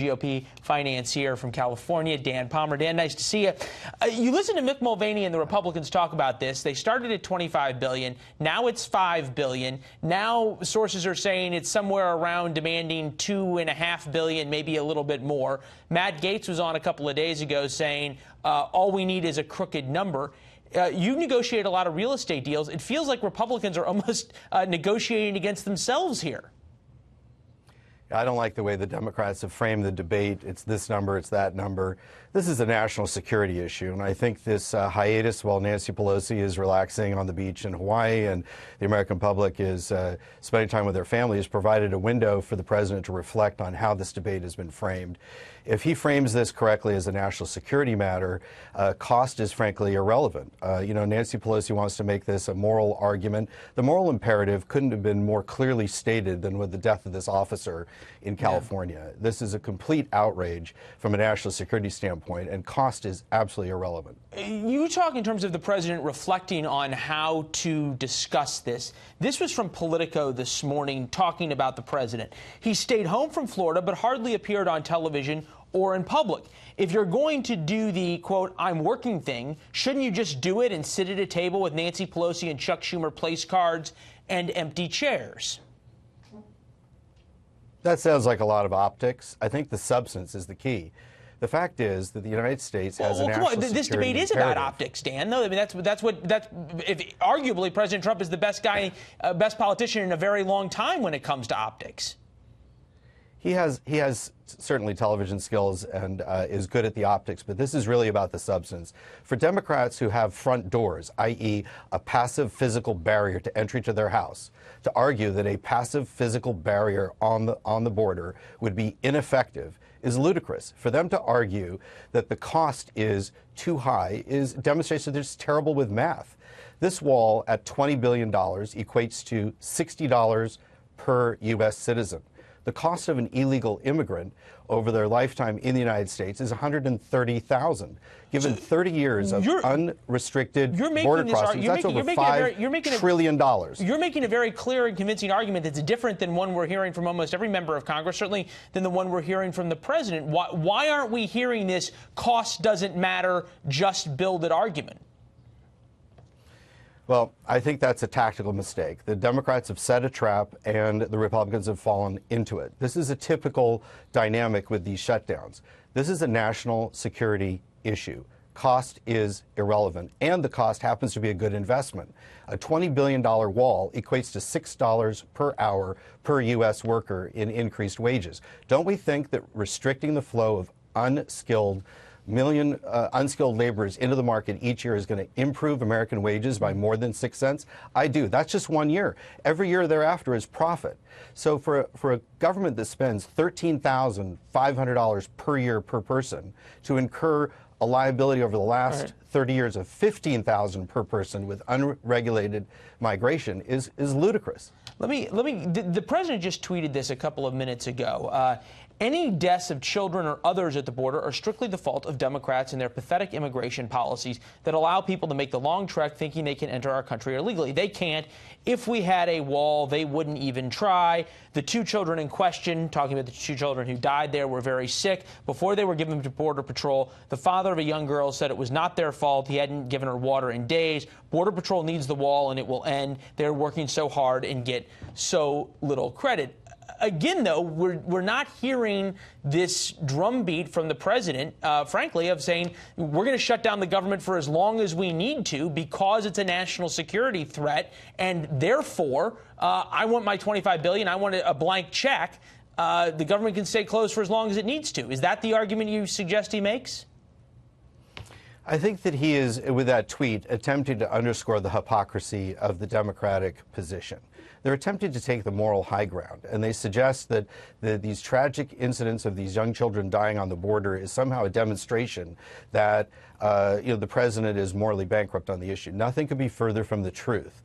GOP financier from California, Dan Palmer. Dan, nice to see you. You listen to Mick Mulvaney and the Republicans talk about this. They started at $25 billion. Now it's $5 billion. Now sources are saying it's somewhere around demanding $2.5 billion, maybe a little bit more. Matt Gaetz was on a couple of days ago saying all we need is a crooked number. You negotiate a lot of real estate deals. It feels like Republicans are almost negotiating against themselves here. I don't like the way the Democrats have framed the debate. It's this number, it's that number. This is a national security issue, and I think this hiatus while Nancy Pelosi is relaxing on the beach in Hawaii and the American public is spending time with their family has provided a window for the president to reflect on how this debate has been framed. If he frames this correctly as a national security matter, cost is frankly irrelevant. Nancy Pelosi wants to make this a moral argument. The moral imperative couldn't have been more clearly stated than with the death of this officer in California. Yeah. This is a complete outrage from a national security standpoint, and cost is absolutely irrelevant. You talk in terms of the president reflecting on how to discuss this. This was from Politico this morning talking about the president. He stayed home from Florida but hardly appeared on television or in public. If you're going to do the, quote, I'm working thing, shouldn't you just do it and sit at a table with Nancy Pelosi and Chuck Schumer place cards and empty chairs? That sounds like a lot of optics. I think the substance is the key. The fact is that the United States has a national security This debate is about optics, Dan. No, I mean that's arguably President Trump is the best guy, best politician in a very long time when it comes to optics. He has certainly television skills and is good at the optics, but this is really about the substance. For Democrats who have front doors, i.e. a passive physical barrier to entry to their house, to argue that a passive physical barrier on the border would be ineffective is ludicrous. For them to argue that the cost is too high is demonstration that they're just terrible with math. This wall at $20 billion equates to $60 per U.S. citizen. The cost of an illegal immigrant over their lifetime in the United States is $130,000. Given 30 years of unrestricted border crossings, that's over $5 trillion. You're making a very clear and convincing argument that's different than one we're hearing from almost every member of Congress, certainly than the one we're hearing from the president. Why aren't we hearing this cost doesn't matter, just build it argument? Well, I think that's a tactical mistake. The Democrats have set a trap, and the Republicans have fallen into it. This is a typical dynamic with these shutdowns. This is a national security issue. Cost is irrelevant, and the cost happens to be a good investment. A $20 billion wall equates to $6 per hour per U.S. worker in increased wages. Don't we think that restricting the flow of unskilled laborers into the market each year is going to improve American wages by more than 6 cents? I do. That's just 1 year. Every year thereafter is profit. So for a government that spends $13,500 per year per person to incur a liability over the last 30 years of $15,000 per person with unregulated migration is ludicrous. The president just tweeted this a couple of minutes ago. Any deaths of children or others at the border are strictly the fault of Democrats and their pathetic immigration policies that allow people to make the long trek thinking they can enter our country illegally. They can't. If we had a wall, they wouldn't even try. The two children in question, talking about the two children who died there, were very sick. Before they were given to Border Patrol, the father of a young girl said it was not their fault. He hadn't given her water in days. Border Patrol needs the wall, and it will end. They're working so hard and get so little credit. Again, though, we're not hearing this drumbeat from the president, frankly, of saying we're going to shut down the government for as long as we need to because it's a national security threat, and therefore, I want my $25 billion. I want a blank check. The government can stay closed for as long as it needs to. Is that the argument you suggest he makes? I think that he is, with that tweet, attempting to underscore the hypocrisy of the Democratic position. They're attempting to take the moral high ground, and they suggest that these tragic incidents of these young children dying on the border is somehow a demonstration that the president is morally bankrupt on the issue. Nothing could be further from the truth.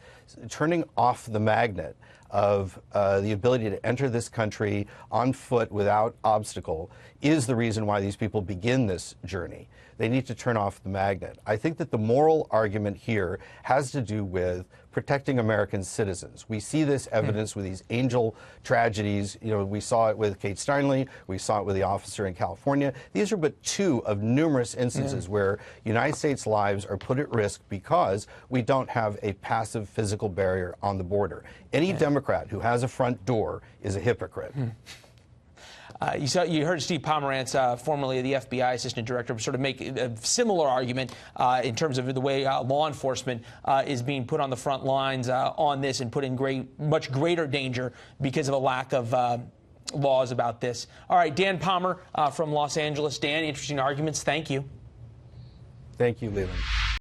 Turning off the magnet of the ability to enter this country on foot without obstacle is the reason why these people begin this journey. They need to turn off the magnet. I think that the moral argument here has to do with protecting American citizens. We see this evidence with these angel tragedies. You know, we saw it with Kate Steinle. We saw it with the officer in California. These are but two of numerous instances where United States lives are put at risk because we don't have a passive physical barrier on the border. Any Democrat who has a front door is a hypocrite. You heard Steve Pomerantz, formerly the FBI assistant director, sort of make a similar argument in terms of the way law enforcement is being put on the front lines on this and put in much greater danger because of a lack of laws about this. All right, Dan Palmer from Los Angeles. Dan, interesting arguments. Thank you. Thank you, Leland.